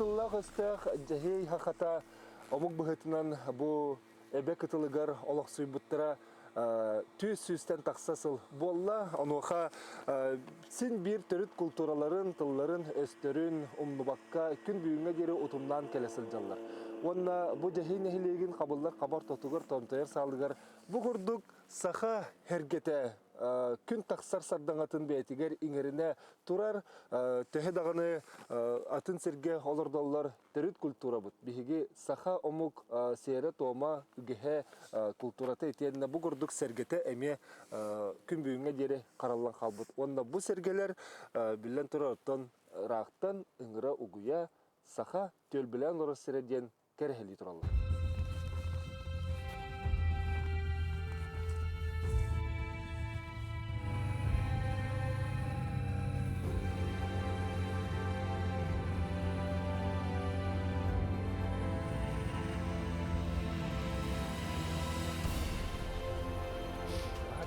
тыллах өстәх жахей хахата омук быһытынан бу эбе кытылыгар олохсуй буттара түйс-сүстен тақсасыл болла, онуға син бир төрүт культураларын, тылларын, өстөрүн, умнубакка күн бүйүнгө кери утумнан келесил жаллар. Онна бу жахей нехилегин кабыллар кабар тотугар, томтайыр салыгар, бу курдук саха хергете күн тақсар сардаңатын бәйтигер иңеріне турар, төһе дағаны атын серге олырдалар төрүт культура бут. Биһиги саха омук сейре тома үгеһе культурата етеніне бу курдук сергете эме күн бүйүнгө жери караллан калбыт. Онда бу сергелер билен турартан рахтан ыңыра угуя саха төл билен орос середен керехели тураллар.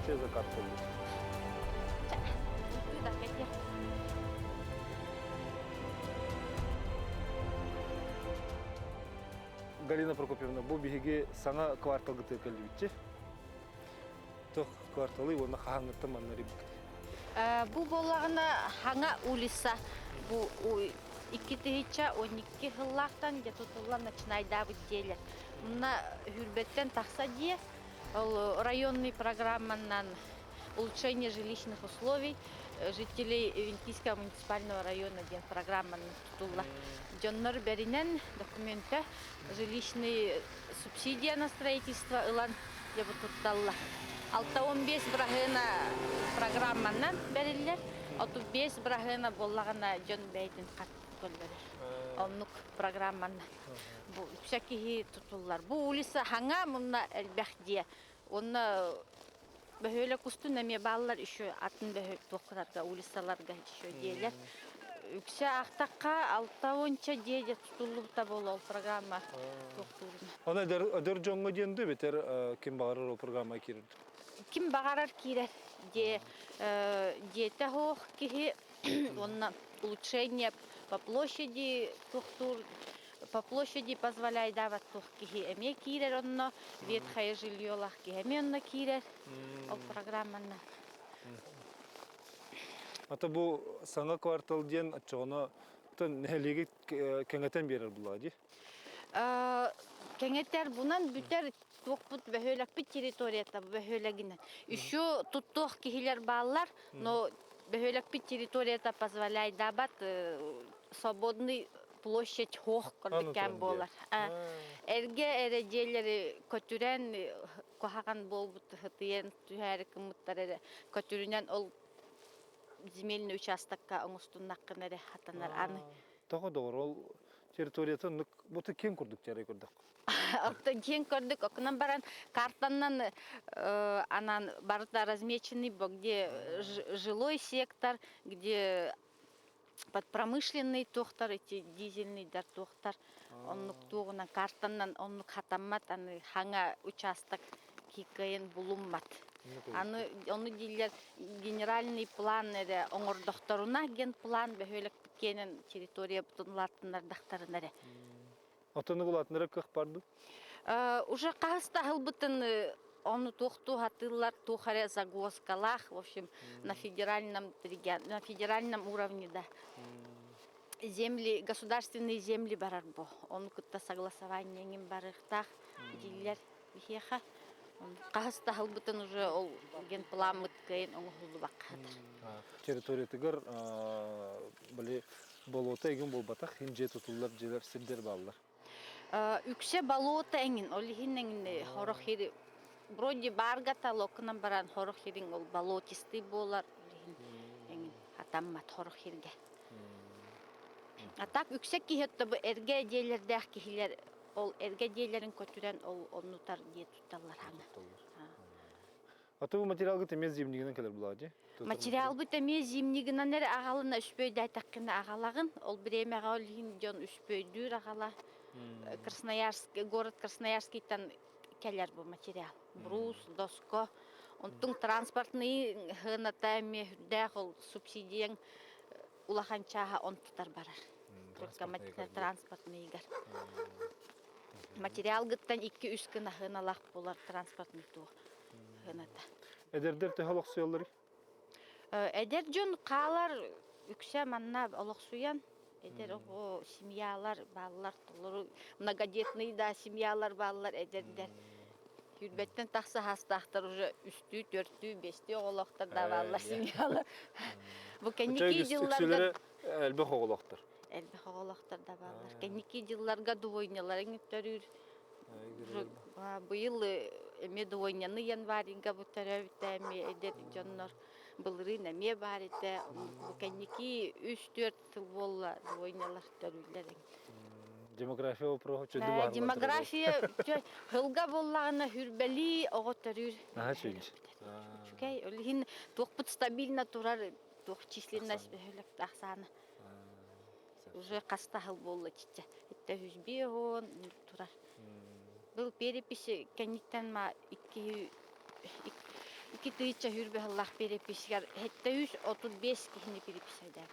За карту. Галина Прокопьевна, бу биһиги саңа квартал гыты кэлбитчи. Тох кварталы оны хаңытты маннары бит. Бу боллагына хаңа улиса бу 2012 хыллактан жетутулла начинайда бит делер. Мына хүрбеттен такса дие районный программанан улучшение жилищных условий жителей Винкийского муниципального района ден программаны тутулла. Жоннор беринен документе жилищные субсидия на строительство илан деп тутталла. 6-15 брахына программанан берилер, 35 брахына боллагына жон бейтин кат көлбер. Оннук программаны бу всякие тутуллар. Бу улица хаңа мына элбәхдие. Онна бөһөлө кустун эме баллар еще атын бөһө тократка улицаларга еще диелер. Үксе актакка 6-онча дие тутулубта болол программа токтурун. Ана өдөр жоңго денди бетер ким багарар программа кирди. Ким багарар кирер де дете хох кихи онна улучшение по площади токтур. По площади позволяет давать тухки эме кирер онно, ветхое жилье лахки эме онно кирер, программа на. А то бу саңа квартал ден отчоно то нелеги кеңетен берер булади. Кеңетер бунан бүтер токпут бөһөлөк бит территорията бөһөлөгүнө. Еще туттук кихилер баллар, но бөһөлөк бит территорията позволяет давать свободный площадь хох көрдүккен болар. Эрге эрежелери көтүрен кохаган болбут хытыен түһәре кымыттары көтүрүнен ол земельный участокка оңустуннаккын хатанар аны. Тога doğru ол территорияты буты кең көрдүк жарай көрдүк. Отто кең көрдүк, окунан баран картанан анан барда размечены, где жилой сектор, где под промышленный тохтар, эти дизельный дар тохтар, он тугуна картанан он хатаммат, аны ханга участок кикаен булуммат. Оны дилер генеральный план эре оңордохторуна ген план бөһөлөк кенен территория бутунлатындар дахтарынары. Отоны булатындар кых барды? Уже каста хылбытын оны тохту хатылар тухаре загвоздкалах, в общем, на федеральном уровне, да. Земли, государственные земли барар бо. Он кытта согласование ним барыхтах, дилер бихеха. Каста хылбытын уже ол генплан мыткайын оңгулу баккатыр. Территория тыгар биле болото эгин болбатак, хинже тутуллар жерлер сирдер баллар. Үксе болото эңин, ол хиннен хорохири вроде баргата локнан баран хорохирин ол болотистый болар, эңин атаммат хорохирге. А так үксе кихетте бу эрге жерлердех кихилер ол эрге жерлерин көтүрен ол оннутар дие тутталар аны. Аты бу материалга темез зимнигинен келер булади? Материал бу темез зимнигинен агалына үспөйдө айтаккына агалагын, ол биреме агалын жон үспөйдүр агала. Красноярск, город Красноярскийтан келер бу материал. Брус, доско, онтун транспортный хынатайме дагыл субсидияң улаханчаға онтутар барар. только транспортный игр. Материал гыттан 2-3 кына хыналах болар транспортный ту хыната. Эдердер төхөлөк суяллары. Эдер жон қалар үксе манна олықсуян. Эдер о семьялар, балалар, многодетный да семьялар, балалар эдердер. Хүрбеттен тақсы хастақтар уже 3, 4, 5 оғылықтар да балалар семьялар. Бұл кәнеки жылларга... Әлбі оғылықтар. Әлбі оғылықтар да балалар. Кәнеки жылларга дуойнялар өңіттөрір. Бұйыл әме дуойняны январинга бұттары өттәме әдер жоннор. Былырын әме бар еті. Бұл кәнеки 3-4 тыл болла дуойнялар төрілдерін. Демография опырығы чөді барлар. Демография хылға боллағына хүрбәлі оғы төрір. Аға чөйіш. Чүкәй, өлігін тоқпыт стабильна тұрар, тоқ численнәс бөхілік тақсаны. Уже қаста хыл болла читча. Этті хүзбе оғын тұрар. Бұл переписи кәніктен ма 2 тыйча хүрбе хыллақ переписігер. Этті 35 кехіне переписайдар.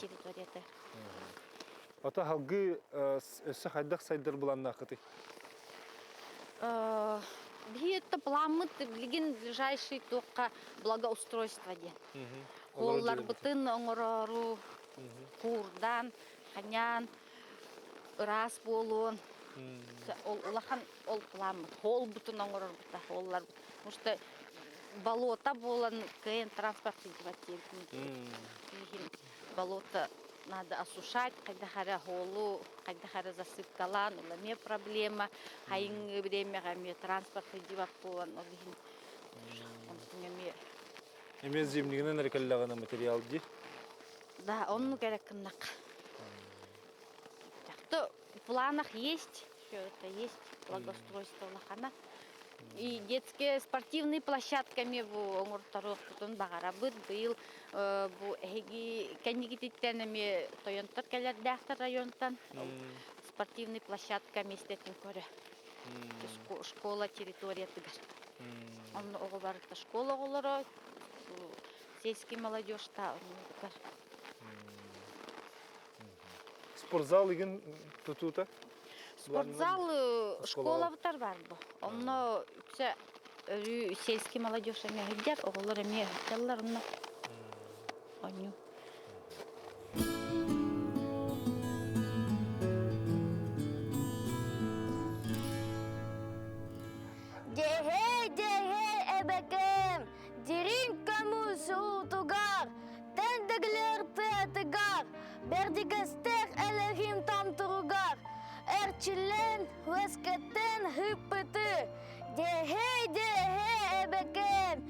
Территорията. Ата халгы өссі қайдақ сайдар бұланна қыты? Биетті пламыт білген ближайший тоққа благоустройство ден. Қоллар бұтын оңырару, курдан, ханян, ырас болуын. Олахан ол пламыт. Хол бұтын оңырар бұта, холлар бұтын. Мұшты болота болан кәйін транспорт едіваттелдің. Болота надо осушать, когда хара холу, когда хара засыпкалан, уламе проблема, хайын время гаме транспорт едівап болан, олығын. Емез землігінен әрекаллағына материал де? Да, он керек кыннақ. В планах есть, все это есть, благоустройство лохана. И детские спортивные площадками в оңыртарық бұтын бағарабыд был бұл әйгі кәнегететтеніме тойонтар кәлердәқтір районтан спортивный площадка местетін көрі. Школа территория тігір. Оны оғы барықта школа олары, сельский молодежьта оны бұқар. Спортзал еген тұтуыта? Спортзал школа бұтар бар бұл. Оны сельский молодежь әме хүддер, оғылар әме хүддерлер оны. Оны. Дехей, әбәкем, дерин көмі суытуғар, тәндігілер тәтігар, бердігістер әлігім там тұруғар, әрчілен өскеттен хүппіті. Дехей, әбәкем,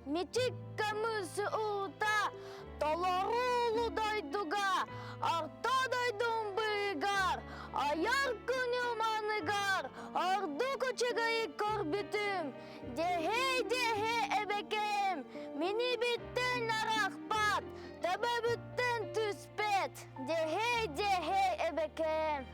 мечік көмі суыта, толарулу дойдуға, арта дойдун бұйғар, аяр күні маныгар, арду көчігай көрбітім. Дехей, әбәкем, мені біттен арақпат, төбі біттен түспет. Дехей, әбәкем.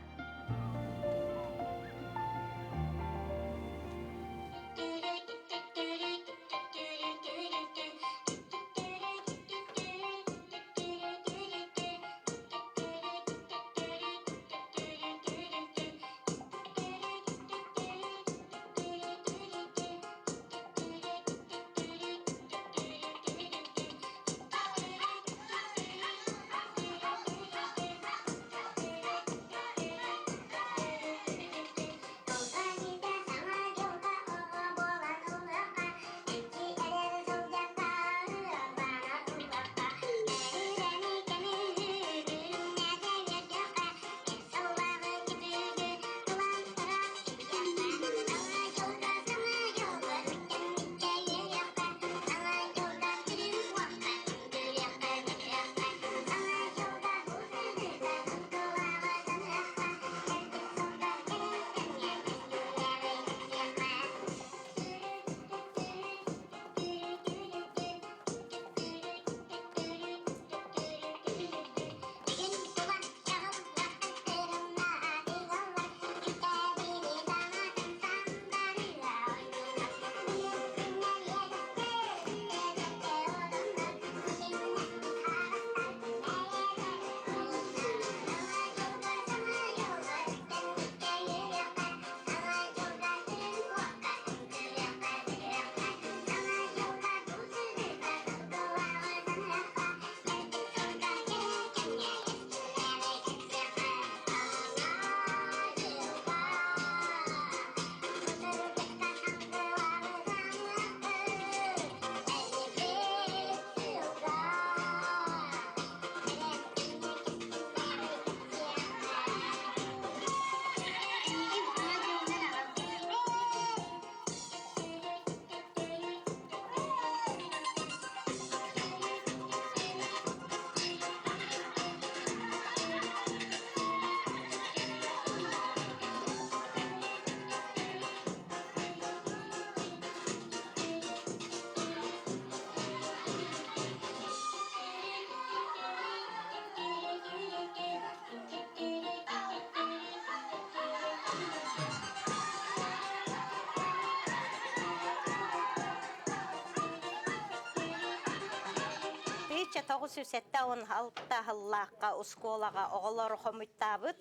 1976 школага оголор хомуттабыт.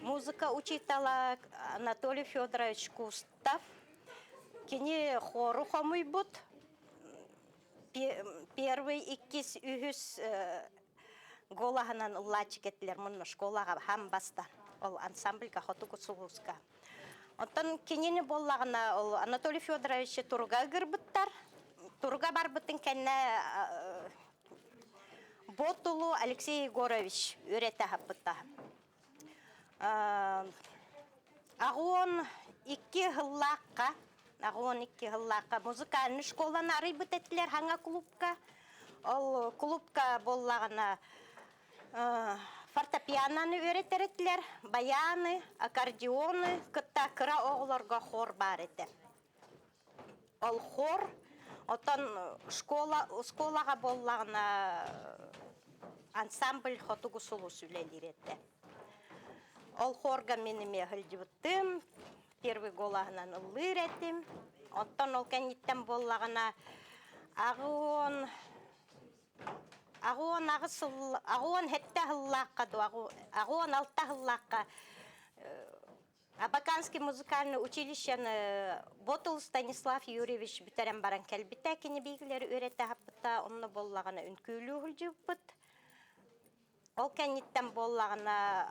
Музыка учителя Анатолий Федорович Кустав. Кини хору хомуйбут. Первый иккис үхүс голаханан уллачикетлер мунна школага хам баста. Ол ансамбльга хотуку сулуска. Онтан кинини боллагына ол Анатолий Федорович турга гырбыттар. Турга барбытын кенне Ботулу Алексей Егорович үйрете хаппытта. Агуон 2 хыллаққа, музыкальный школаны арыйбыт еттілер хаңа клубка. Ол клубка боллағына фортепиананы үйретер еттілер, баяны, аккордеоны, кытта кыра оғыларға хор бар етті. Ол хор, отан школаға боллағына ансамбль хотугу сулу сүлелер етті. Ол хорга меніме хылдыбыттым, первый голағынан ұлыр еттім. Оттан ол кәнеттен боллағына ағуон хетті хыллаққа, ағуон алтта хыллаққа. Абаканский музыкальный училищені Ботул Станислав Юрьевич бітерен баран кәлбітті кені бейгілері өреті хаппыта, онны боллағына үнкүйлі хүлжіппыт. Ол кәнеттен боллағына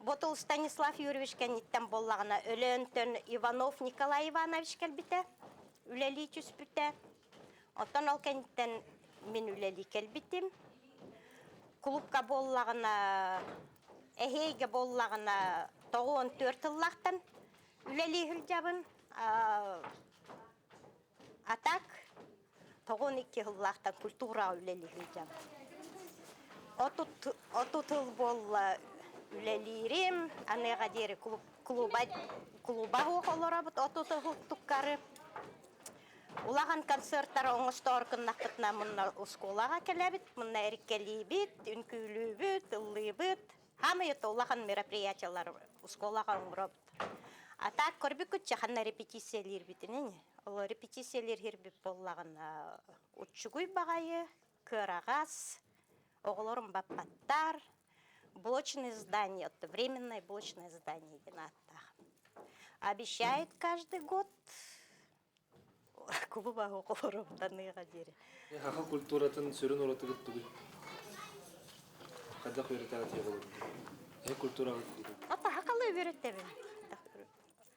Ботул Станислав Юрьевич кәнеттен боллағына өлөntön Иванов Николай Иванович кәлбіті, үләли түспіті. Оттан ол кәнеттен мен үләли кәлбітім. Клубка боллағына, әхейге боллағына 94 ыллақтан үләли хүлжабын. Атак 92 ыллақтан культура үләли хүлжабын. Оту тыл болла үләлирим, анеға дері клуба оғылыра бұд, оту тыл тұққары. Улаған концерттары оңысты орқыннақпытна мұнна ұсколаға кәләбіт, мұнна әріккәлі біт, үнкүлі біт, ұлы біт. Хамы ет улаған мероприятиялар ұсколаға оңыра бұд. Атақ көрбі күтчі қанна репетициялер бітінен. Ол репетициялер хербіп боллаған ұтшығый бағайы, көрағас, оғылырым баппаттар, блочное здание, это временное блочное здание. Обещает каждый год клуба оғылырым таныға дері. Хақа культуратын сөрін ораты күттігі? Қадақ өретіға тегі олыр? Культураға күттігі? Ата хақалы өретебін.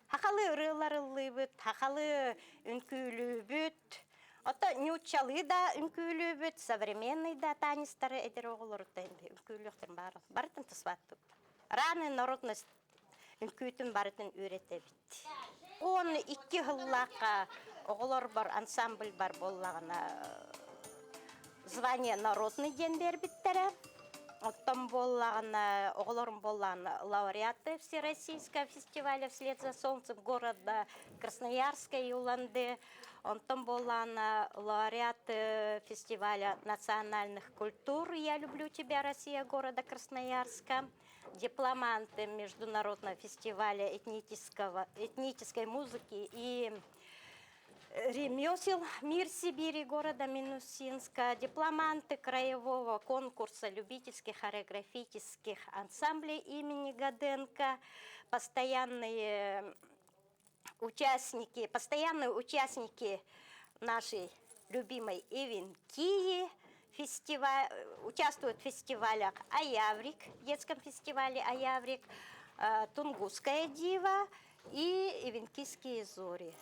Хақалы ұрылары ұлыбыт, хақалы үнкүлі бүт. Ата нючалы да үнкүлі бүт, современный да танистары әдер оғылыр үнкүліқтің бары. Барытын тұсваттып. Раны народность үнкүтін барытын өретебіт. 12 хыллаққа оғылыр бар, ансамбль бар боллағына звание народный ден бербіттері. Оттан боллағына, оғылырым боллағына лауреаты Всероссийского фестиваля «Вслед за солнцем» города Красноярска и Уланды. Оттан боллағына лауреаты фестиваля национальных культур «Я люблю тебя, Россия» города Красноярска. Дипломанты международного фестиваля этнической музыки и ремесел «Мир Сибири» города Минусинска, дипломанты краевого конкурса любительских хореографических ансамблей имени Гаденко, постоянные участники нашей любимой Ивенкии, участвуют в фестивалях «Аяврик», детском фестивале «Аяврик», «Тунгусская дива» и «Ивенкийские зори».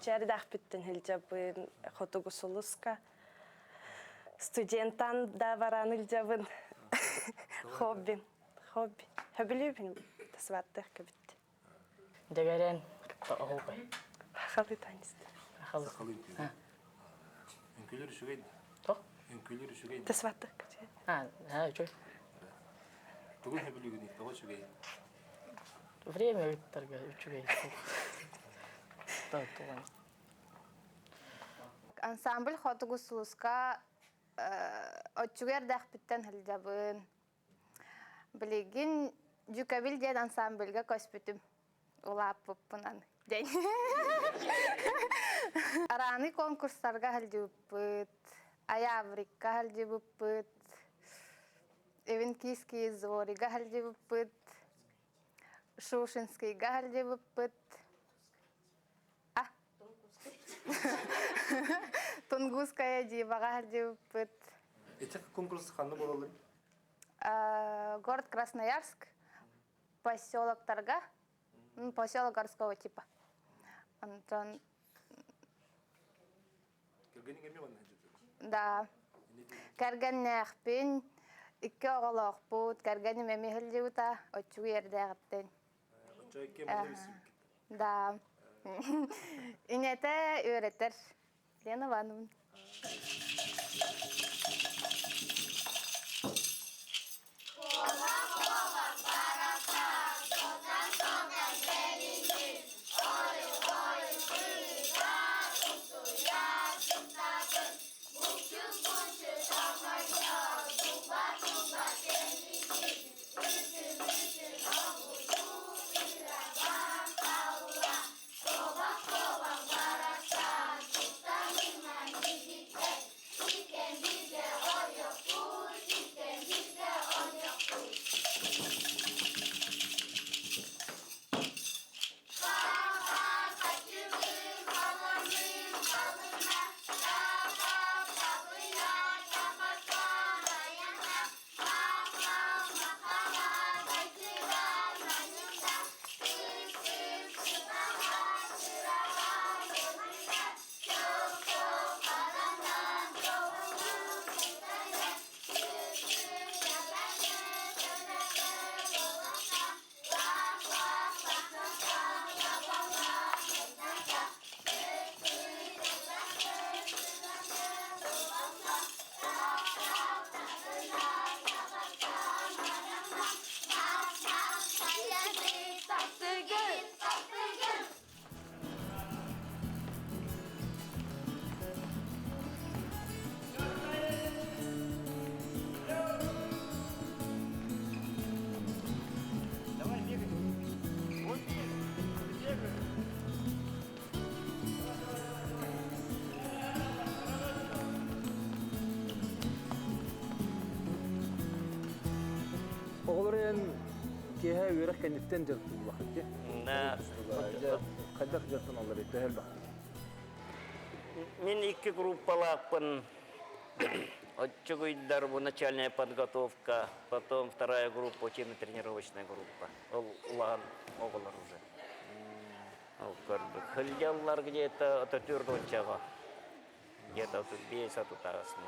Өчәрі дақпеттен хілжабын Хотугусулуска. Студенттан да баран хілжабын. Хобби. Хөбілі бін тасваттық көбітті. Дегерен оғылбай. Хақалы танысты. Ақылы. Үнкөлер үшігейді. Тоқ? Үнкөлер үшігейді. Тасваттық көбітті. Чой. Бүгін хөбілігін еді, оға үшігейді. Время өттірге үчіге. Туған. Ансамбль Хотугусулуска отчугер дақпиттен хілжабын. Білеген жүкабіл ден ансамбльге көспітім. Улап бұппынан ден. Араны конкурстарға хілжабыппыт. Аяврикка хілжабыппыт. Эвенкийский зорига хілжабыппыт. Шушинскийга хілжабыппыт. Тунгусская дивага хілжабыппыт. Этек конкурс қанды болалым? Город Красноярск, поселок Торга, поселок городского типа. Антон, да. Кәргәннәхпин, ике оғылақпут, кәргәнім әмехілдеута, отчуы ердәғіптен. Да. Инеті өретер. Лена Ивановна. Оғылырын кейі өрек кәнеттен жыртыл бақыт, қайдақ жыртын алыр етті әл бақыт? Мен екі группалақпын. Отчугуйдар bu начальная подготовка, потом вторая группа, учебно-тренировочная группа. Улаған оғылар уже. Хылдялар где-то от 4 чаға. Где-то от 5 от тағысын.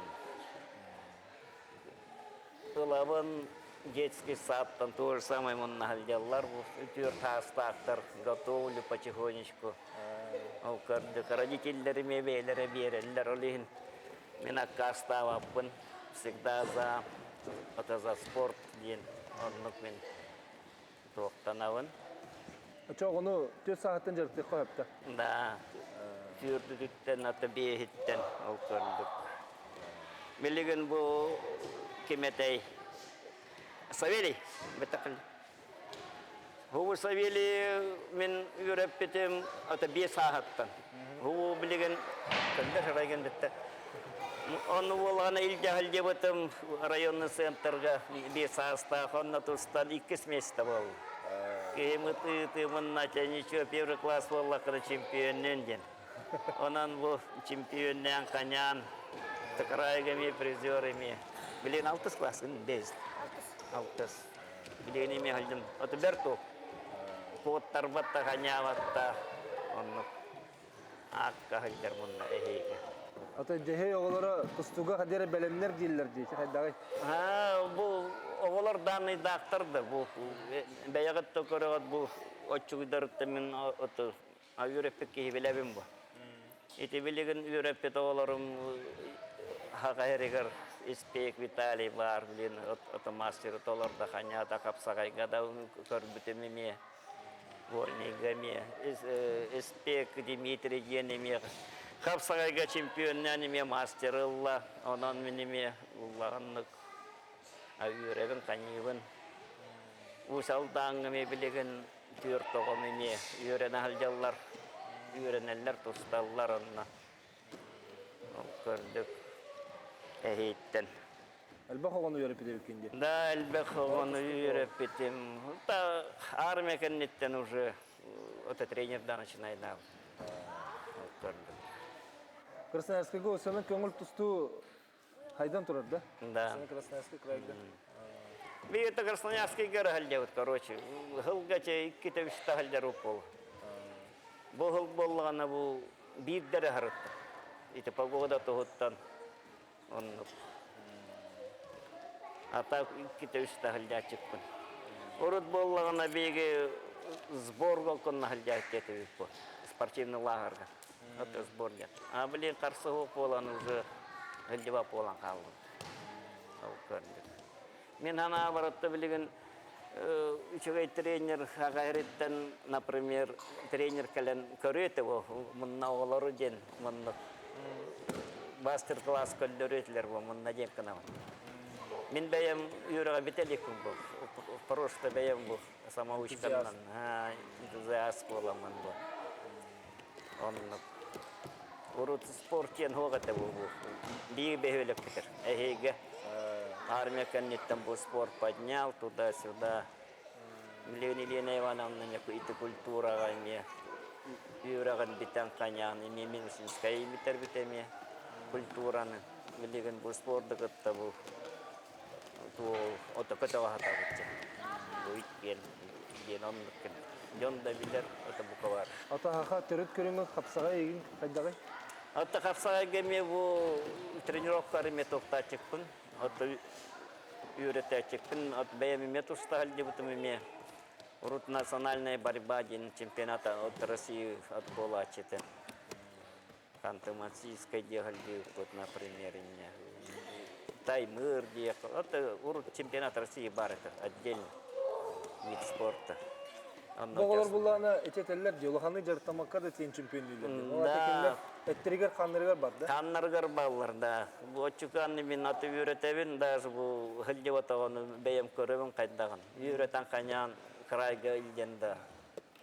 Улағын детский сад, там то же самое он нахальдялар. 4 тағыстақтар готовлю потихонечку. Родителеріме бейлері берелер олейін. Мен аққа ставаппын. Всегда за спорт дейін. Онлық мен тоқтанауын. Çoğ onu 4 saatten jörtü koyaptı. Да. Fürdükten ata behitten okurduk. Bilgin bu kimetey. Saveli betakal. Bu Saveli men ürepetim ata 5 saattan. Bu bilgin kandar raygan bitti. Onu olana ilcahal debatim rayonun senterga 5 saatta honna tustal 2 месяца был. Ты начальничего первый класс волла когда чемпионен ден. Онан был чемпионен конян, такрайгами призерами. Блин, 6 класс, без. 6. Блин, ими халдым. Вот берту. Кот тарбатта коняватта. Он Akka haljar munna ehiga. Ата дехе оголора тустуга хадере беленнер диллер ди. Хайдагы. Bu oğlar danı daktardı bu. Beyagat tokoragat bu oçugidarıtta min otu. Avürepek ki bilebim bu. İti biligin Avürepet oğlarım haqayrigar ispek Vitali var bilin otu master otolar da hanya da kapsagay gada körbütememi. Vornigami ispek Dimitri yenemi. Kapsagayga çempiyonlanimi master Allah onan minimi Allah'ınlık Avürepin kanyıbın. Usal dağımı biligin tür toğumimi. Yürene haljallar. Yöreneller tostallar onna. Gördük. Ehitten. Elbaq oğonu yörüp edebikindi. Da elbek onu yürüp bittim. Da armekenitten уже oto тренердан начинайда. Gördük. Красноярскага өсөнүн көңүл тусту хайдан турар да? Да. Красноярский крайда. Bir de Krasnoyarsk'ı göre halde короче. Hılgaça iki de üçte halde rupol. Bu hıl bollağına bu bir dere harıttı. İşte pagoda tohuttan. Onu. Ata iki de üçte halde çıktı. Orut bollağına bir сбор golkonna halde etti bu. Спортивный лагерьга. Это сбор лет. А блин, Карсову полон уже halde полон kaldı. Мен ана баратта билеген үчөгөй тренер гайреттен, например, тренер кален көрөтө бу мунна оголору ден мунна мастер-класс көлдөрөтлөр бу мунна ден кана. Мен бәем юрага бителиким бу. Просто бәем бу самоучканнан. Энтузиаст боламын бу. Онны урут спортен хогата бу. Бии бехөлөп кетер. Эхеге армия коннектом был спорт поднял туда-сюда. Елена Ивановна и культура ими. Юраган битан конян, ими минусинская имитер битами культураны. Великан был спорт дагатта был. То от такого хатабытча. Буйкен, геном кен. Жонда билер это буковар. Ата хаха төрөт көрүңө капсага эгин хайдагы. Ата капсага геме бу тренировкаларыме токтатчыкпын. Ата үйрөтөчүкпүн, от бэйэмиме тустаал дебутумиме. Урут национальная борьба ден чемпионата от России отбола чете. Ханты-Мансийской дегальди, вот, например, Таймыр дегал. Это урут чемпионат России бар, это отдельный вид спорта. Боголор буллана этетеллер жолоханы жартамакка да тен чемпион үйлер. Да. Эттеригер каннырыгар бар да. Каннаргар баллар, да. Bu çukanı min atı üretevin da bu hılcıvatağını beyem körevin kayddağın. Üreten kanyan krayga ilgende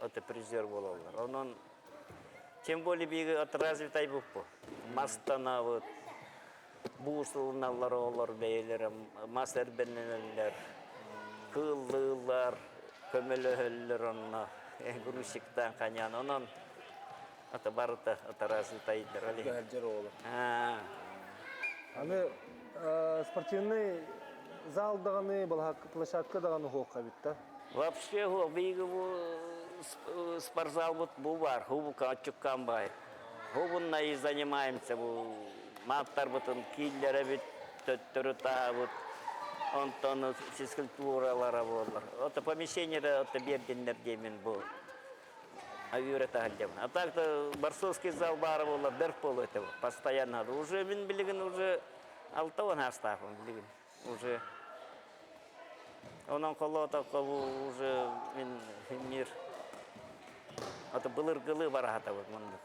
atı prizör bolurlar. Onun чем более bir at развитай bu. Mastana вот buğsulunallar olur beylerim, master benneler, kıllılar, kömelöhüller onna. Gruşiktan kanyan onun ata barıta ata развитайдыр али. Гәрҗер оолу. Ha. Аны спортивный зал даганы, балак площадка даганы хокка бит да. Вообще биги бу спортзал бу бар, хубу качуккан бай. Хубунна и занимаемся бу маттар бутун киллере бит төттөрүта бут. Онтон физкультуралар болар. Ото помещениеде ото бердиннер деймин бу. А так-то борцовский зал бар болар, бер пол этого постоянно. Уже мен билигин уже алтауан астафын билигин. Уже онан коло такого уже мен мир. Ото былыр-гылы бар хата вот мында.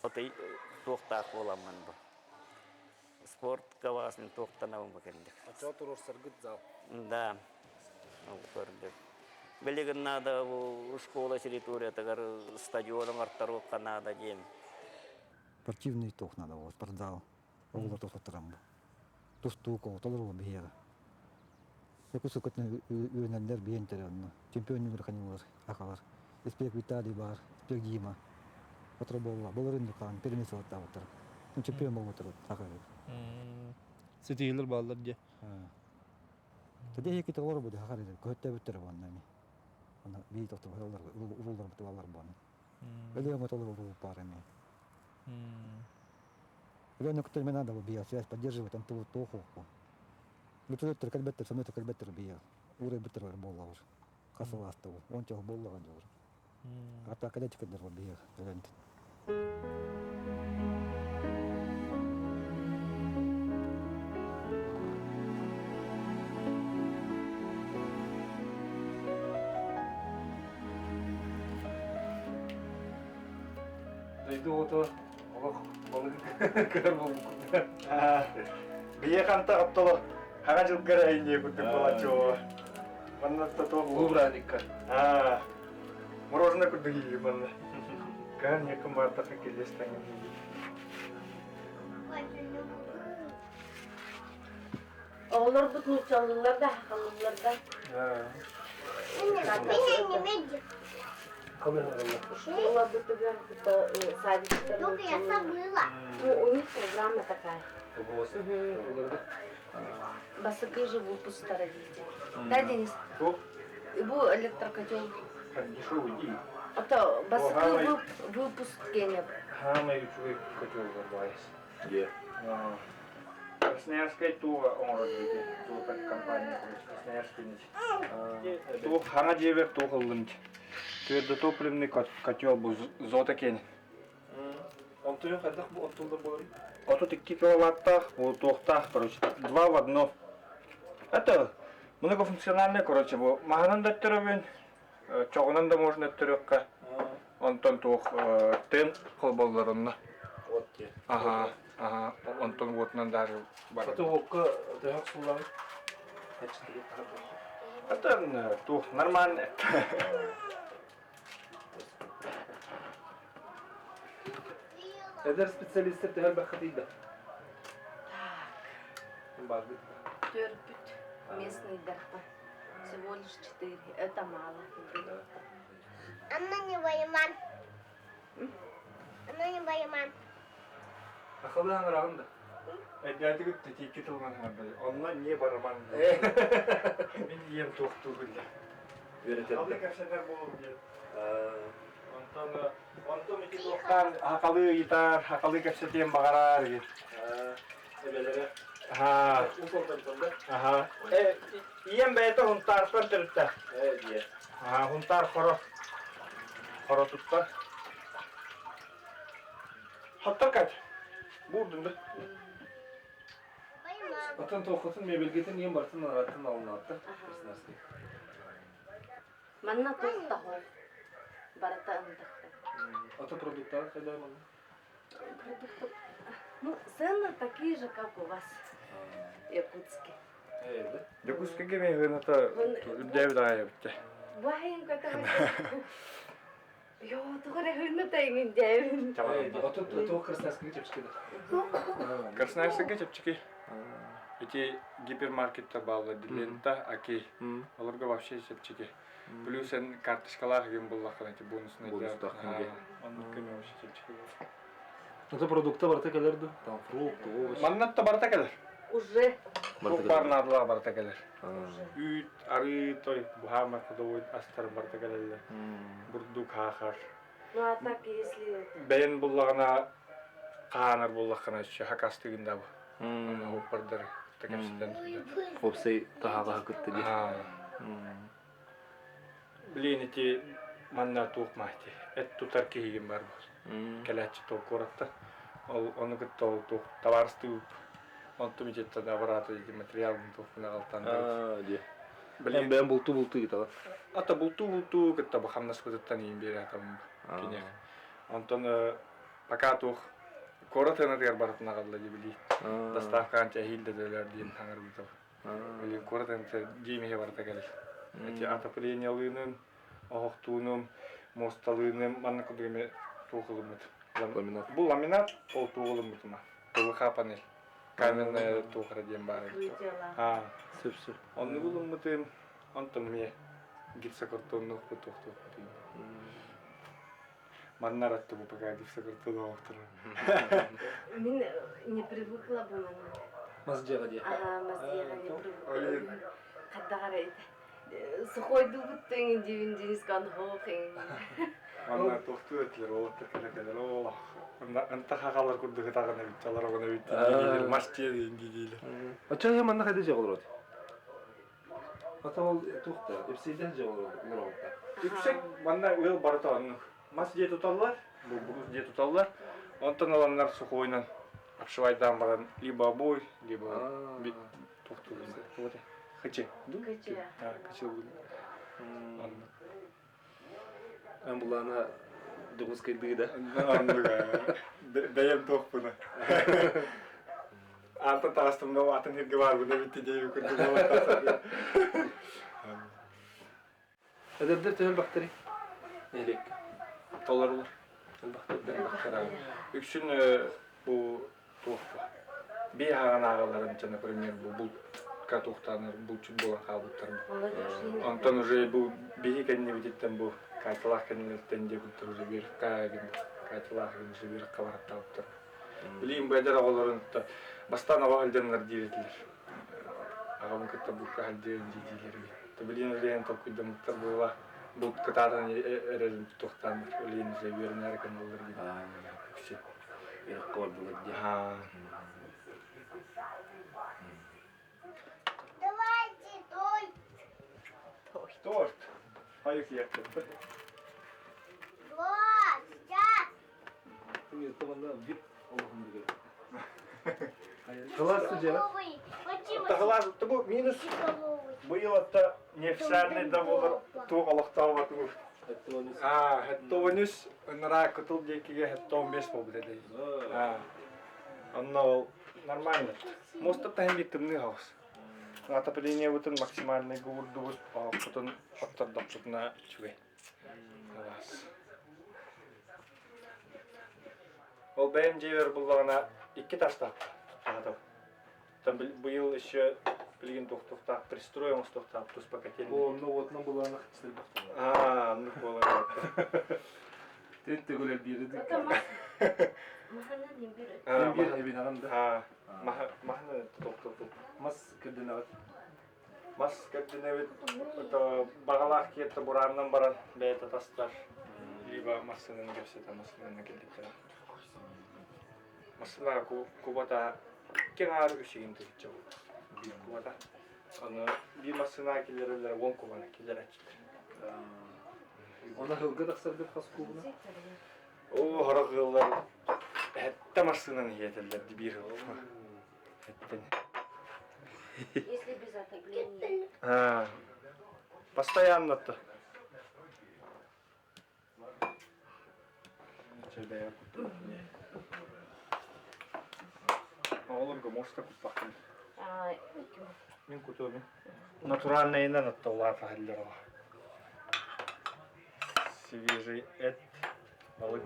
Ото тоқтақ боламын бу. Спорт кавасын тоқтанабын бакенде. Ача турор сыргыт зал. Да. Көрдүк. Билигин надо школа территория тагар стадионың арттару канада дем. Спортивный тох надо, спортзал. Оголор тоқтаттырам бу. Тустуко толору бияга. Якусу көтүн үйрөнөлөр биентер онно. Чемпиондур канылар, акалар. Эспек Виталий бар, Эспек Дима. Отро болла, болорунду кан пермис оттабытыр. Чемпион болмотур, акалар. Сетилер баллар же. Тадеги толору бу акалар көттөбүттөр боннами. Ана бий токтор балдар, урулдар буталар бон. Эле ма толору бу парами. Ребенок кто надо бия, связь поддерживает, он того тоху. Бутылка кальбеттер, со мной кальбеттер бия. Уре бутер болла уже. Касаластову. Он тех болла уже. А так кадетик дерва бия. Дойду ото олох балык көр болмукта. Бие канта оттоло хага жылгара ине күтүп балачо. Маннатта то Лубраникка. Мороженое күтүп ии манна. Кан якын барта келестен. Олар бутну чалларда, халларда. Школа бутугар, садик. Только я забыла. Ну, у них программа такая. Басаки же выпуск родители. Да, Денис? Был электрокотел. Дешевый ди. А то басаки выпуск геня. Хама ючуй котел забайс. Где? Красноярская туа он развитие. Туа как компания. Красноярский нич. Туа хана джевер туа холлынч. Твердотопливный котел был зотакен. Он туя хадах бу оттулда болар. Вот тут 2 киловаттах, вот тохтах, короче, 2 в одно. Это многофункциональный, короче, был. Маганан даттеровен, чогунан да можно даттерёкка. Он тон тох тен холболларынна. Вот те. Ага. Он тон вот нан даже бар. Саты окка тахак сулан. Это тух нормально. Эдер специалисттер тәһәл бәхәтидә. Базы. Терпит. Местный дарпа. Всего лишь 4. Это мало. Она не воеман. Она не воеман. Ахылдан рагында. Әдәтігі тетекі тылған ғады. Онна не бараман. Мен ем тоқ түгіл. Алды кәпсәдер болып дед. Онтон ики тоқтан хақалы гитар, хақалы кәпсәтен бағарар дед. Эбелере. Ием бәйті хұнтарпар түрітті. Дие. Хұнтар қора тұтта. Хоттар кәт. Бурдыңды. Атын тоқытын мебелгетін ем бартын аратын алынатты. Манна тоқта хол. Барата ындақта. Аты продукттары қайда мана? Продукты. Ну, цены такие же, как у вас. Якутские. Якутскіге мен ғыната үддәвді айыбытты. Бахин какая-то. Йо, туғыра хынна тайгын дәвін. Аты тоқ красноярскіге чепчикеді. Красноярскіге чепчики. Эти гипермаркеттер бағылы дилента, аки. Оларға вообще чепчики. Плюс ен карточкалар ген боллақын, эти бонусный. Бонустақ кімге. Оның көме вообще чепчики. Аты продукта барта келерді. Там фрукт, овощ. Маннатта барта келер. Уже. Фрукт барна адыла барта келер. Үйт, ары, той, бұхама кудовой астар барта келерлер. Бурдук, хахар. Ну, а так, если... Бәйін боллағына, қағанар боллақына үші хакастығында бұл. Оппардары. Хопсай тахаға күтті де. Білейін еті манна туық махти. Әт тұтар кейген бар бұл. Кәләтші туық қоратты. Оны күтті ол туық таварысты ұп. Он тұм етті аппараты еті материалын туықпына қалтанды. Білем бәйін бұлту етала. Ата бұлту күтті бұл қамнас күтіттен ең бері атамын кенек. Онтон пока туық Коротын атығар барытына қалды де білейді. Доставкаан чахилді дөйлер дейін таңыр бұлтау. Білейін коротын деймеге барыта кәлі. Әте атоплениялыным, оғықтуыным, мосталыным, манна күдігіме туғылым бұд. Бұл ламинат, ол туғылым бұдыма. ПВХ панель. Каменная туғыра дейін бары. Сөп-сөп. Онны бұлым бұдым, онтын ме гипсокартонлық бұд тоқты бұдым. Маннар атты бұл пока гипсокартон оғықтыры. Мен не привыкла бы, мама. Маздеға де. Ага, маздеға не привыкла. Қадда қарайды. Сухой дубыттың дивін денесқан хоқың. Анна тохту этлер ол текелер ол. Анта хакалар курдук тагына бит алар огына бит. Мастер индилер. Ача манна кайда жагылыр. Ата ол тухта, эпсейден жагылыр муралта. Yüksek bana uyul barıta anı. Mas diye tutarlar, bu buruz diye tutarlar. Ondan olanlar su koyunan apşıvaydan baran liba boy, liba bit tuhtu. Вот Хычы. Хычы. Ha, хычы bu. Ам булана дугускай дыда. Anlıga. Beyem toh buna. Anta tarastımda o atın hirgi var buna bitti diye yukarıda da var. Adabda tehel bakteri. Elek. Dolar olur. Bakteri. Üçün bu tohtu. Bir hagan ağaların içinde пример bu katuhtanır, bu çubuğa kabutlar. Ondan уже bu bir kendine bitetten bu kaytılar kendilerden de bu уже bir kayagın, kaytılar уже bir kavarat tavuklar. Bileyim bu eder ağaların da bastan hava haldenler diretilir. Ağamın kıtta bu halden didiler. Bileyim öyle topkuyda mutlar bu var. Bu kıtadan erezim tuhtanır. Öyle уже bir nereden olur gibi. Bir kol bulur. Ha. Давайте, той. Торт. Hayır yaptım. Вот, сейчас. Şimdi tamamda bir Allah'ım diyor. Kılarsın canım. Новый. Почему? Тахлар, bu minus. Bu yılda nefiserli de olur. Tuğalıkta var. Hatta onus onlara katıl diye ki hatta 15 bu dedi. Onunla нормально. Most hem bitimli havuz. Отопление вот максимальный гурду вот потом оттарда tutuna çüve. Ol benim cever bulduğuna 2 taş taptı. Там bu yıl еще bilgin tohtukta, пристроим tohtukta, тус покатели. O no вот на булана стель baktım. Ну было. Tente göre bir dedik. Bir evin aranda. Mahna tohtuk. Mas kedine at. Mas kendine это бағалақ кетті бұраннан баран бәйті тастар. Либо масының көрсеті масының келдіктер. Масына кубата кен ары көшеген түгітчі бұл. Bir кубата. Оны bir масына келерілер 10 кубана келер әчілер. Ona hılgı taqsar bir қас кубына. О, ғырық ғылдар әтті масынан етілдер bir ғыл. Әттен. Если без отопления. Постоянно-то. Олонго может так пахнет. Мен кутоми. Натуральный инан оттолар фахиллер. Свежий эт, балык.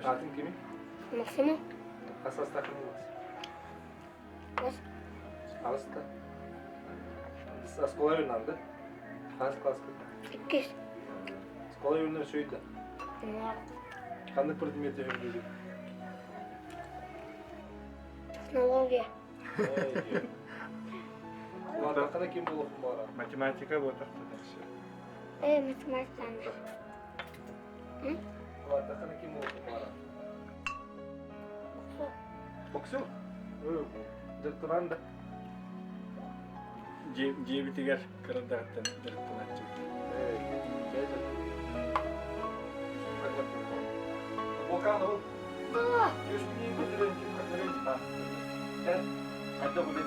Atın kimi? Максимум. Kasas takımı var. Nasıl? Alasta. Skola yönlendi. Hangi klaska? 2. Skola yönleri şöyle. Kandık предметі öğrendik. Технология. Ulan kim bulup bu ara? Математика вот так. Математика. Ulan kim bulup bu ara? Boksör. Doktoranda. Дебитигер кырдаттан директор ачып. Volkan ol. Южный көтөрөнчү көтөрөнчү та. Кен айда болду.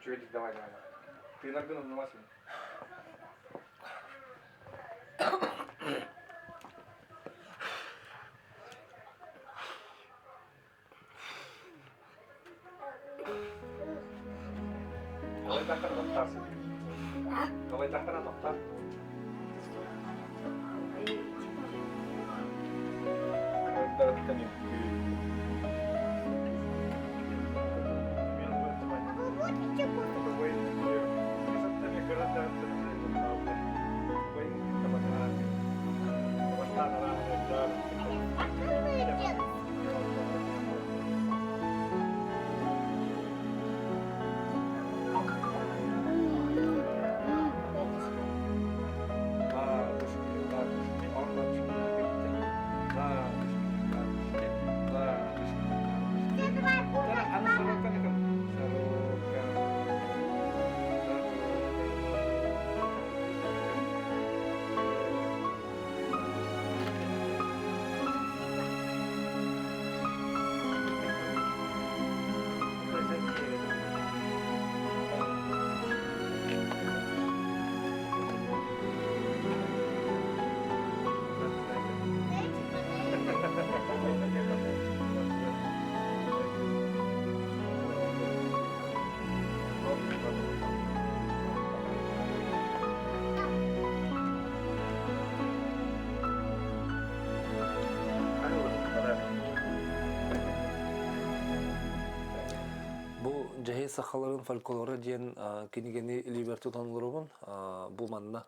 Чуедик, давай. Ты иногда внимательно. Давай тахтана тоқта. Жахей сахаларын фольклоры ден кенегені либерті танылырыбын. Бұл манна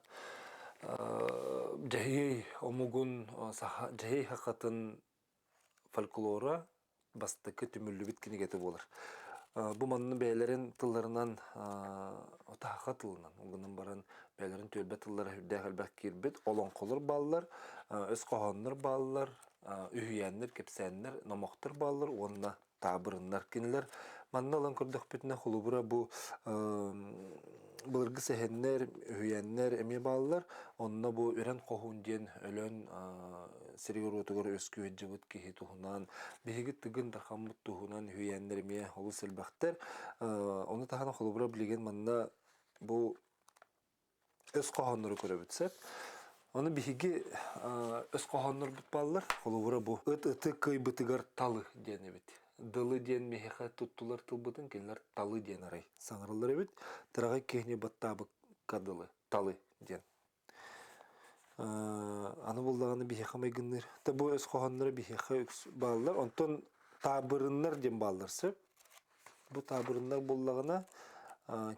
жахей омугун жахей хақатын фольклоры бастықы түмілі бит кенегеті болыр. Бұл манның бәйлерін тылларынан отаққа тылынан, оңғынан баран бәйлерін төлбә тыллары хүрдәк әлбәк кербет, олон қолыр балылар, өз қоғанлар балылар, үййәнлер, кепсәнлер, номоқтыр балылар, онына табырынлар кенелер. Манна алан көрдік бетіне құлыбыра бұл бұлырғы сәхенлер, үййәнлер, әме балылар, онына бұл өрен қоғын ден өлен серегер отығыр өскі өтжі бұд кейі тұғынан, бейгі түгін дарқамыд тұғынан үййәнлер әме олы сәлбәқтер. Оны тағана құлыбыра білеген манна бұл өз қоғанлары көрі бітсеп. Оны бейгі өз қоғанлар бұд балылар, құлыбыра бұл ұты көй бұтығар талы дені бет. Дылы ден мехеха туттулар тылбытын, келер талы ден арай. Саңырылар бет, тырағай кехне баттабы кадылы, талы ден. Аны болдағаны бейхеха майгынныр. Табу өз қоғанлары бейхеха өкс балылар, онтон табырынлар ден балылар сөп. Бұл табырынлар болдағына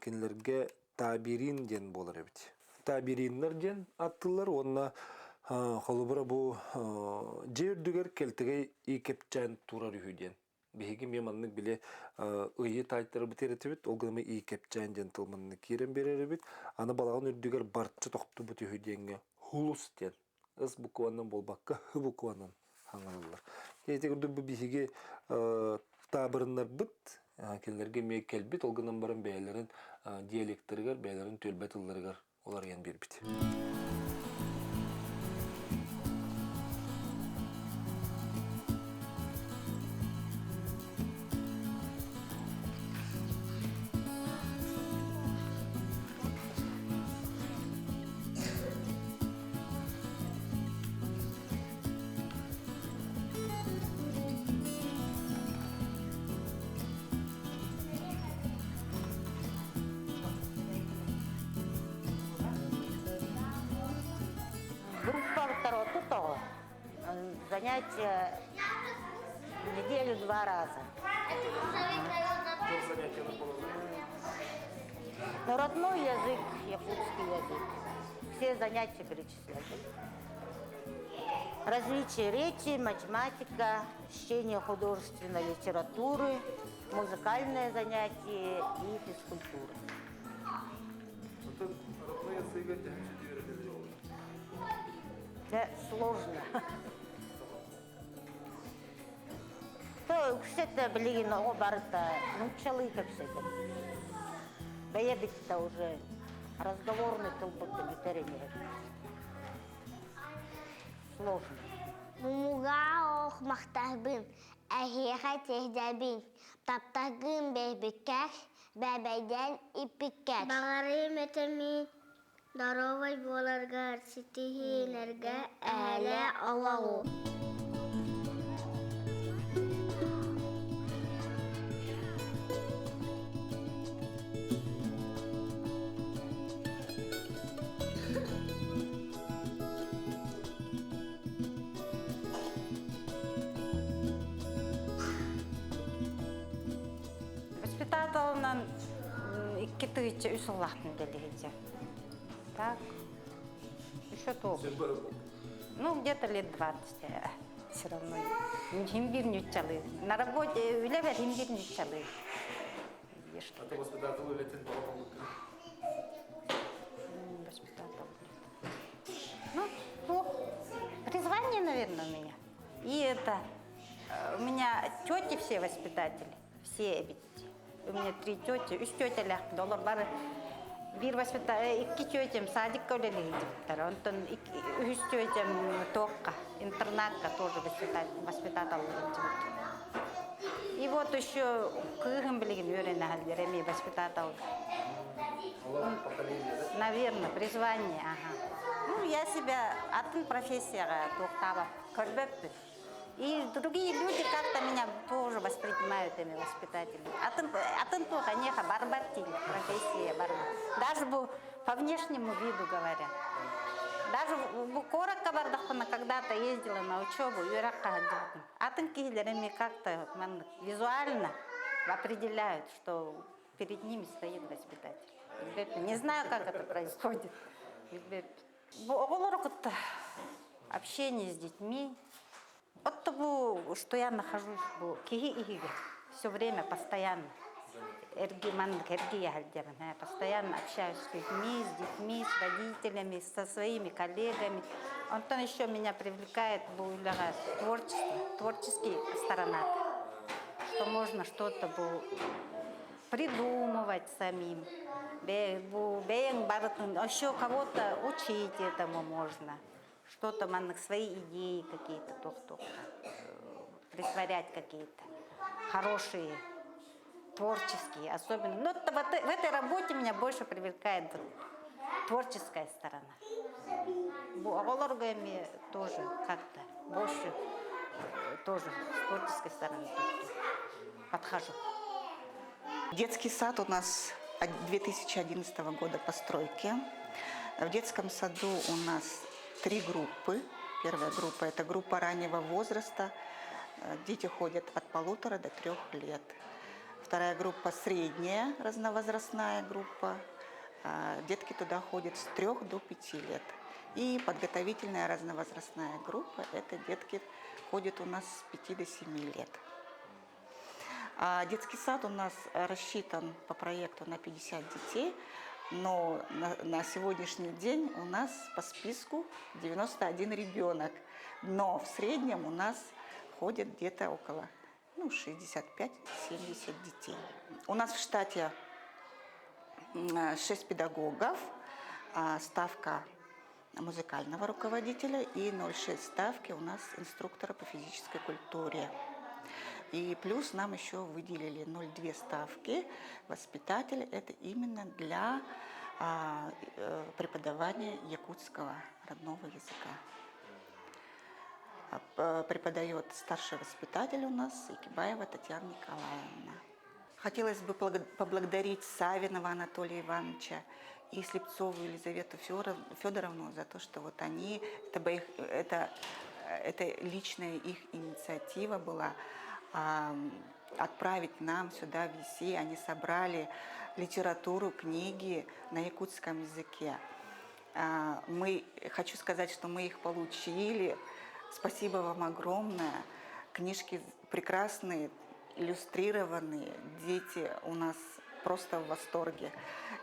кенелерге табирин ден болар бет. Табиринлар ден аттылар, онына қолыбыра бұл жердігер келтігей икепчән турар үйден. Беги меманны биле ыйы тайттары битерети бит, ол гыны и кепчән ден тылманны кирен берер бит. Аны балагын үрдүгер бартчы токту бут үйденге хулус ден. Ыс букваннан болбакка х букваннан хаңалылар. Кетегүрдү бу биһиге табырыннар бит, келлерге ме келбит, ол гынан баран бәйләрен диалектергер, бәйләрен төлбәт ылларгар олар ен бербит. Занятия в неделю 2 раза. Но родной язык, якутский язык. Все занятия перечисляют. Развитие речи, математика, чтение художественной литературы, музыкальное занятие и физкультура. Это сложно. То кстати, блин, оборта, ну пчелы как всегда. Беебить-то уже разговорный толпот литературы. Сложно. Мумуга ох мақтарбын, әхеға техдәбін. Таптағын бәйбікәк, бәбәйдән ипікәк. Бағары мәтәмін, даровай боларғар, сетихинерге әлі алау. сыгыча үс улахтын делегеже. Так, еще толку. Ну, где-то лет 20. Все равно. Химбир не чалы. На работе улевят химбир не чалы. Ну, призвание, наверное, у меня. И это, у меня тети все воспитатели, все ведь. У меня 3 тети, 3 тетелер, доллар бары. Bir iki тетям садикка үлелі едіптер. Онтон 3 тетям тоққа, интернатқа тоже воспитатал едіптер. И вот еще кыгым білген өрені әлдереми воспитатал. Наверное, призвание, ага. Ну, я себя атын профессияға тоқтабап көрбеппін. И другие люди как-то меня тоже воспринимают ими воспитателями. Атын то, конечно, барбатили, профессия барбат. Даже по внешнему виду говорят. Даже в Коракка бардахпана когда-то ездила на учебу, юракка ходила. Атын кийлерами как-то визуально определяют, что перед ними стоит воспитатель. Не знаю, как это происходит. Общение с детьми. Вот того, что я нахожусь все время, постоянно. Постоянно общаюсь с людьми, с детьми, с родителями, со своими коллегами. Он еще меня привлекает творческие сторона. Что можно что-то придумывать самим. Еще кого-то учить этому можно. Что-то, свои идеи какие-то, притворять какие-то хорошие, творческие, особенно. Но в этой работе меня больше привлекает творческая сторона. Олоргами тоже как-то больше, тоже с творческой стороны подхожу. Детский сад у нас 2011 года постройки. В детском саду у нас 3 группы. Первая группа – это группа раннего возраста. Дети ходят от 1,5 до 3 лет. Вторая группа – средняя разновозрастная группа. Детки туда ходят с 3 до 5 лет. И подготовительная разновозрастная группа – это детки ходят у нас с 5 до 7 лет. Детский сад у нас рассчитан по проекту на 50 детей. Но на сегодняшний день у нас по списку 91 ребенок. Но в среднем у нас ходит где-то около 65-70 детей. У нас в штате 6 педагогов, ставка музыкального руководителя и 0,6 ставки у нас инструктора по физической культуре. И плюс нам еще выделили 0,2 ставки воспитателя. Это именно для преподавания якутского родного языка. Преподает старший воспитатель у нас Икибаева Татьяна Николаевна. Хотелось бы поблагодарить Савинова Анатолия Ивановича и Слепцову Елизавету Федоровну за то, что вот они, это личная их инициатива была, отправить нам сюда в ЕСИ. Они собрали литературу, книги на якутском языке. Хочу сказать, что мы их получили. Спасибо вам огромное. Книжки прекрасные, иллюстрированные. Дети у нас просто в восторге.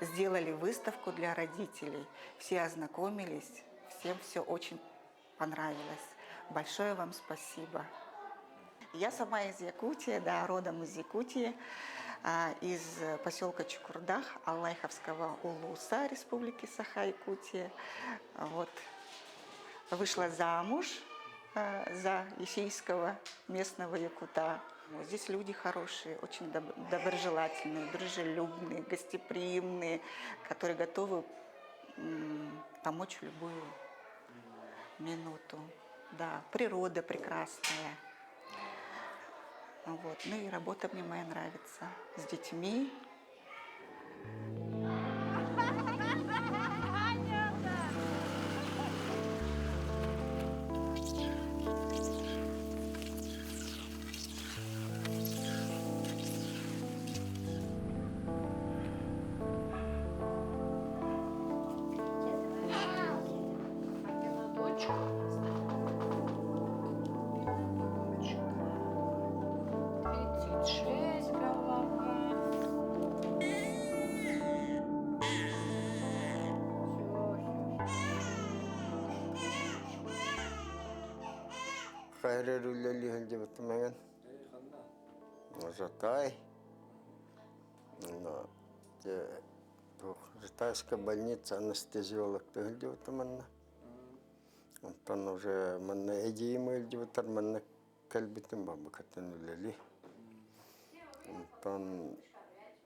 Сделали выставку для родителей. Все ознакомились. Всем все очень понравилось. Большое вам спасибо. Я сама из Якутии, да, родом из Якутии, из поселка Чукурдах, Аллайховского улуса Республики Саха-Якутия. Вот. Вышла замуж за ещийского местного якута. Здесь люди хорошие, очень доброжелательные, дружелюбные, гостеприимные, которые готовы помочь в любую минуту. Да, природа прекрасная. Вот. Ну и работа мне моя нравится. С детьми. Хайрерулли хилжибитмеген. Жатай. Но Ритайская больница анестезиолог хилжибитмена. Онтон уже манна эдиимы хилжибитар манна калбитим бабакатын улли. Онтон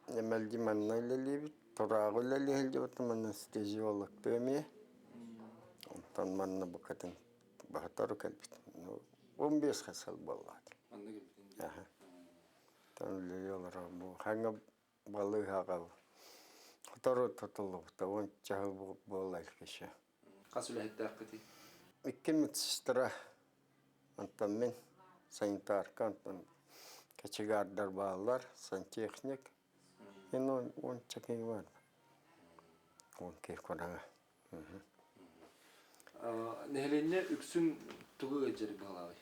эмелди манна улли турагулли хилжибитмена анестезиолог төме. Онтон манна бакатын бахатару калбитим. 15 хасал боллат. Аха. Танлыялар бу ханга балы хагав. Хатару татылып таван чагыл боллай кеше. Касулы хаттакыти. Иккемитстра антан мен санитар кантан качыгардар балалар, сантехник. Ено он чакай бар. Он кекорага. Нехленне үксүн тугу гежер балай.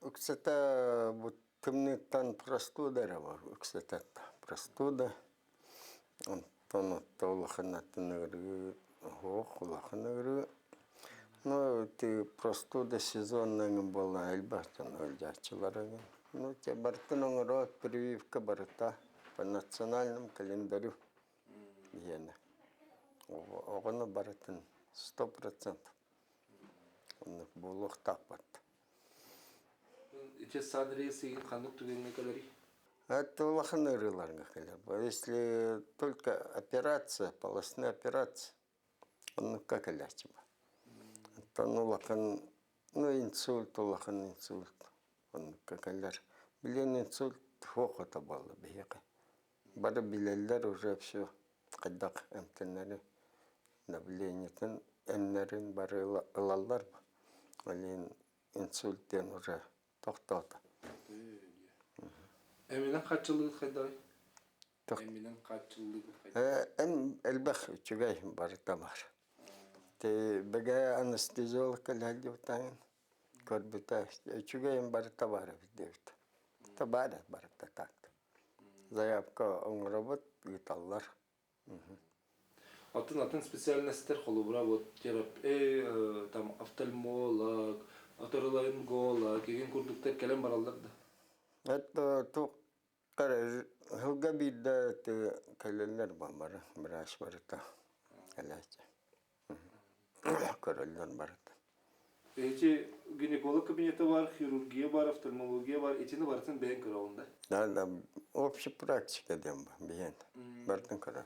Үксета бу тымныктан простуда бар. Үксета простуда. Антон толханатынгыры, хохулахынгыры. Ну, ты простуда сезонная была, эльбатан өлжачылары. Ну, те бартының рот прививка барыта по национальному календарю. Ена. Оғыны барытын 100%. Оны болуқ таппат. Иче садрия сыйын қандық түгенге калари? Это лоханырыларга калер. Если только операция, полостная операция, он как лячиба. То ну лохан, ну инсульт, лохан инсульт. Он как лер. Билен инсульт хохота было бега. Бары билелер уже все кадак эмтенери. Давлениятын эмнерин бары ылалар. Алин инсульттен уже тоқтады. Эминен качылыгы кайдай? Эминен качылыгы кайдай? Элбах үчүгай барыта бар. Те бега анестезиолог калалди утайын. Көрбүта үчүгай барыта бар бидевит. Табара барыта такты. Заявка оңробот гиталлар. Атын специальностьтер холубра вот там офтальмолог, оторларинголог, кеген курдуктар келем баралдар да. Это то хылга бидда те калелер бамбара браш барыта. Калача. Королдон барыта. Эти гинеколог кабинеты бар, хирургия бар, офтальмология бар, этини барытын бен кыраунда. Да, общая практика демба, бен. Бартын кара.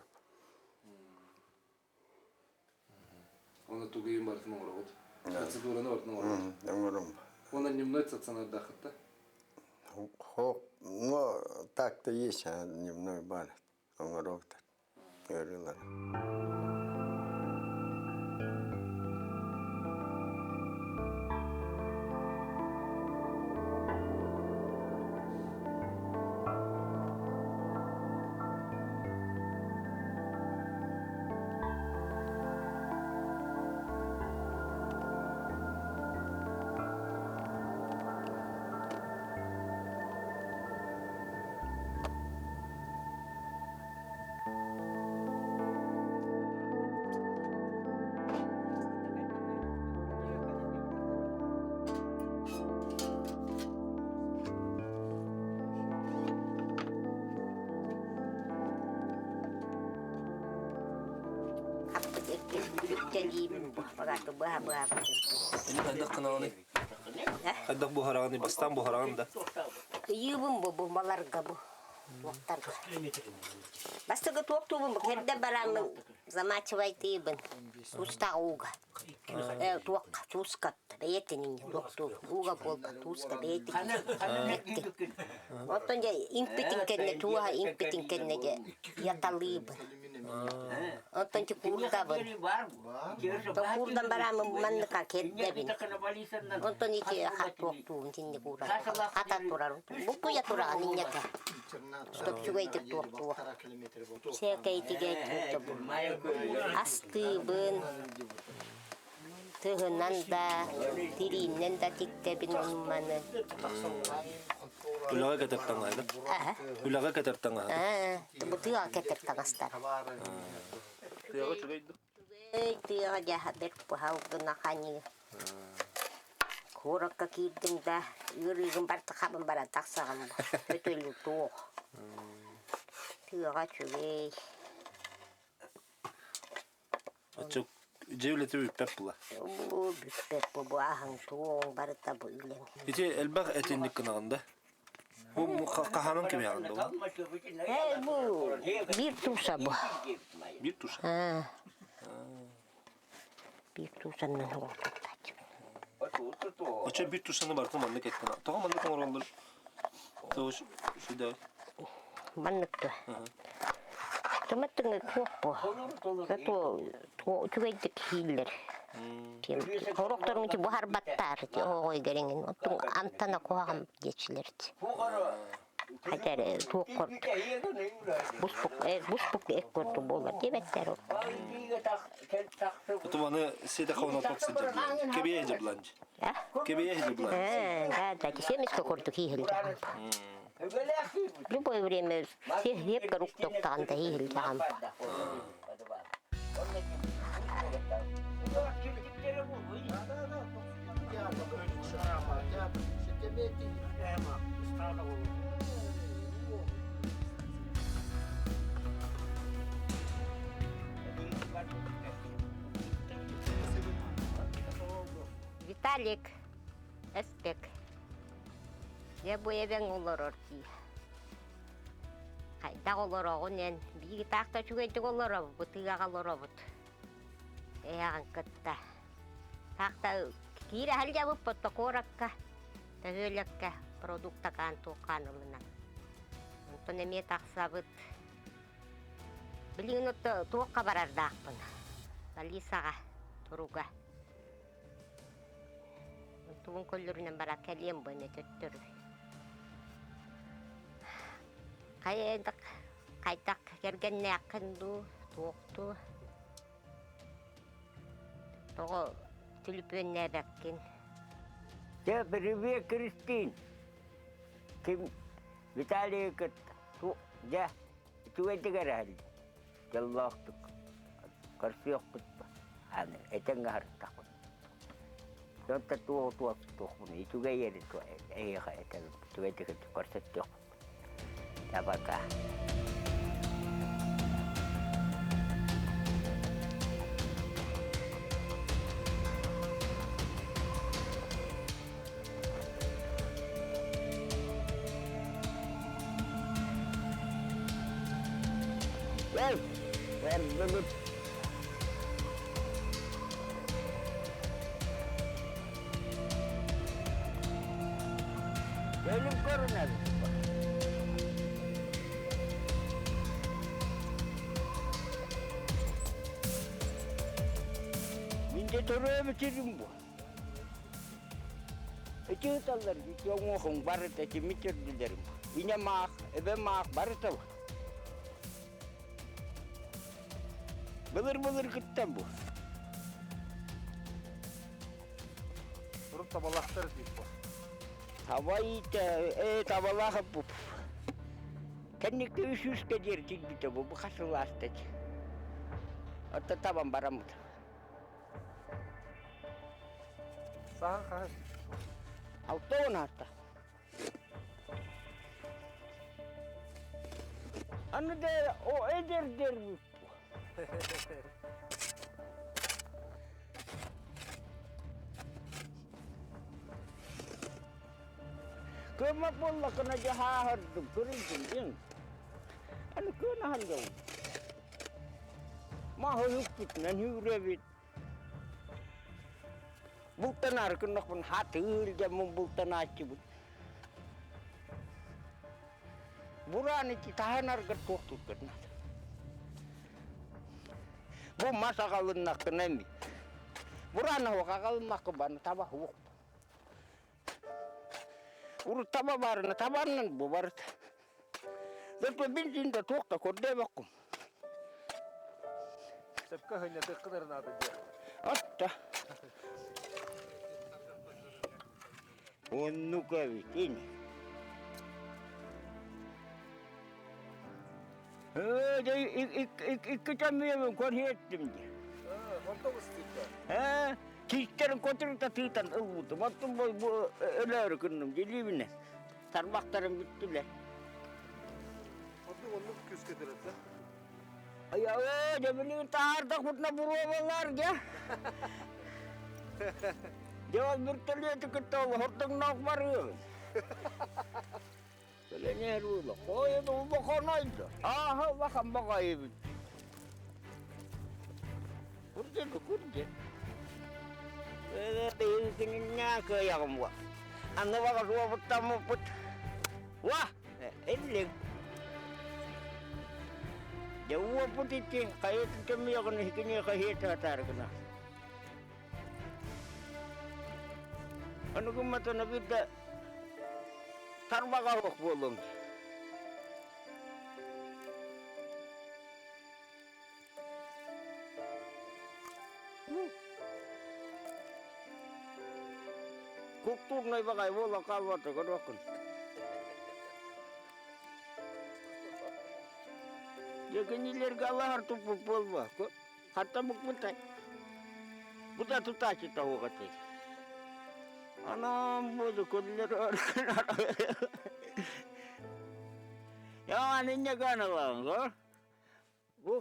Оны тугайын барытын оңырауыд. Процедураны барытын оңырауыд. Оңырым. Оны дневной стационар дахытта? Ну, так-то есть, а дневной бар. Оңырауыд. Говорила. Кайдак бухараганы, бастан бухараганы да. Үйүбүм бу баларга бу. Тоқтарға. Бастығы тоқтуым бұл, керді бараңның замачывай тейбін, тұста уға. Тоққа, тұскатты, бәйетінен тоқтуым, уға болға, тұска бәйетінен. Оттан же импетін кәнне, туға импетін кәнне же яталыбын. Оттан же курдабын. Курдан барамын маннықа кердебін. Оттан ете қат тоқтуым, тінне кура. Қата тұрарым. Бұл туя тұраған иннеке. Чтоб чугайтык тоқтуы. Секайтыге тоқтуым. Астыбын. Тығынан да, тириннен да тиктебін онманы. Үліға кәтірттің айды? Үліға кәтірттің айды? Бұл тыға кәтірттің астар. Тыға чугайды? Тыға жаға бір бұхалғына қаны. Хоракка кийдим да үрүгүн барты хабын бара таксагам. Өтөлү тоо. Тыга чүгей. Açık cevleti büyük bulla. Bu büspep bu ahın too barta bu ilen. İti elbaq etinlik kınağında. Bu kahanın kimi yanında bu? Bu bir tuşa bu. Bir tuşa. Ha. Bir tuşanın ortada. Açı bir tuşanı bartı manlık etkin. Tağa manlık mı olur? Doğuş şu da. Manlık da. Tomatın kokpo. Kato tüveydik hiller. Koroktorun içi bu harbattar. Oğoy gerenin. Otun antana koğam geçilirdi. Hacer tuğkort. Buspuk ek kordu bolar. Debekler o. Otomanı sede kavunatmak sıcak. Kebiye hecablancı. Kebiye hecablancı. Да, семечко корду хихилди. Любое время хеп рук токтаганда хихилди хамп. Виталик, Эспек. Я боевен олорор ки. Кайда олорогунен биги такта чугейдик олороб, бутыгагалоробут. Яган кытта. Такта кире халжабып потто коракка. Төгөлекке продукта канту канылына. Онтон эме таксабыт. Билигин отто туокка барардакпын. Балисага, туруга. Tuun kollurinen bara kelien boine töttör. Kaitak kergenne akkendu tuoktu. Togo tülpönne bekkin. Ja, привет, Кристин. Kim Vitali kat tu ja tu itu garahal. Jallah tu karsiok tu. Ane eteng harta. Donta tuo kun itu gaya itu eta tu itu kat karsiok. Tabaka. Well, good. Elim korona. Mince toruya bitirim bu. Eçiğitallar gidiyor muhum barıta çimitir dilerim. Yine mak, ebe mak barıta var. Bılır gittim bu. Durup tabalaktır deyip bu. Havayı tabalakı bu. Kendikte 300 kadar tilbite bu kasıl hastacı. Hatta taban baramut. Sağ kaç. Altın hatta. Anı da o eder der bu. Kema polla kena jahar tu kerjin. Anu kena hanjau. Mahu yukit nan yurevit. Bultanar kena pun hati jamu bultanar cibut. Burani citahanar ketuk tu kena. Bu masa kalun nak kenemi. Burana wakakal nak keban tabah wuk. Urut tabah barna tabanan bu barat. Lepas bensin dah tok tak kode bakum. Sepka hanya tekrar nada dia. Atta. Onu kavit ini. Jadi ikut kami yang korhet dia. Montok stiker. Tişlerin kötülükte tığtan ılbıdı. Battım bu öyle kındım. Geliyimine. Tarbaklarım bittiler. Onu küs getirirler. Ya öyle bilin tarda kutna buravalar ya. Cevap bir türlü tıkıttı ol. Hortum nok varıyor. Böyle ne rula? Koydu bu bakanaydı. Aha bakan bakayım. Kurca da kurca. Tingin niya kaya kamu. Ano ba karuwa po tamo po? Wah, ending. Jauh po titi, kaya kami ako na hikini kahit hatar ko na. Ano kung mata na bida? Tarba ka hok bolong. Kuktuk na iba kayo, wala kalwa to, kadwakon. Jaga nilir gala hartu pupul ba, ko harta bukpuntay. Buta tuta kita ho kati. Anam bodo ko nilir Yang aninya gana lang, ko? Bu.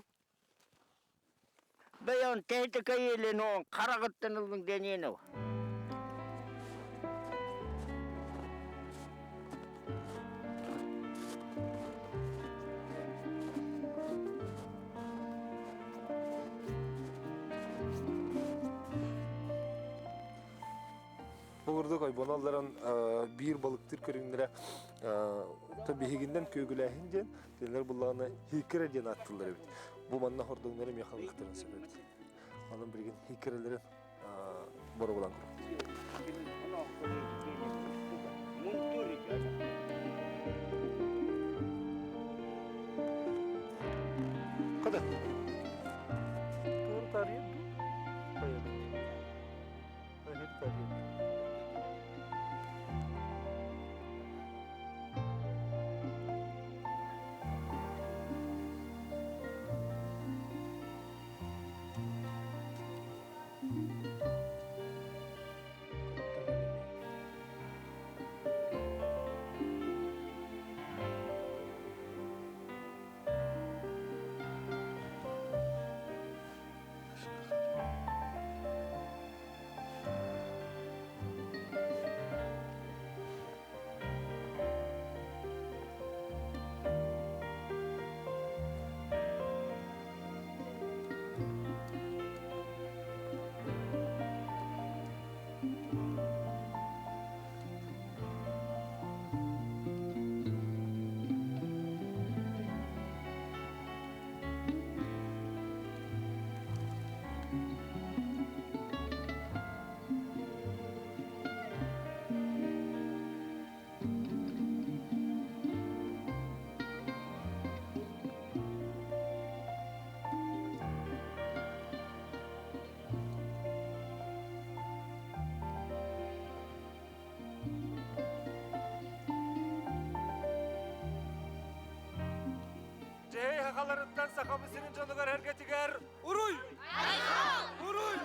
Bayon tehte kayile no karagat tanong denino. Burada koybonaların bir balıktır körünlere tabi higinden kögülehince denler bullağına hikire diyen attılar evet. Bu manna hordonlarım yakalıktırın sebebi. Onun bir gün hikirelerin boru bulan Kadar. Doğru tarihi. Hayır. Hayır tarihi. Cehey hakalarından sakamısının canıgar hergetiger. Uruy! Uruy!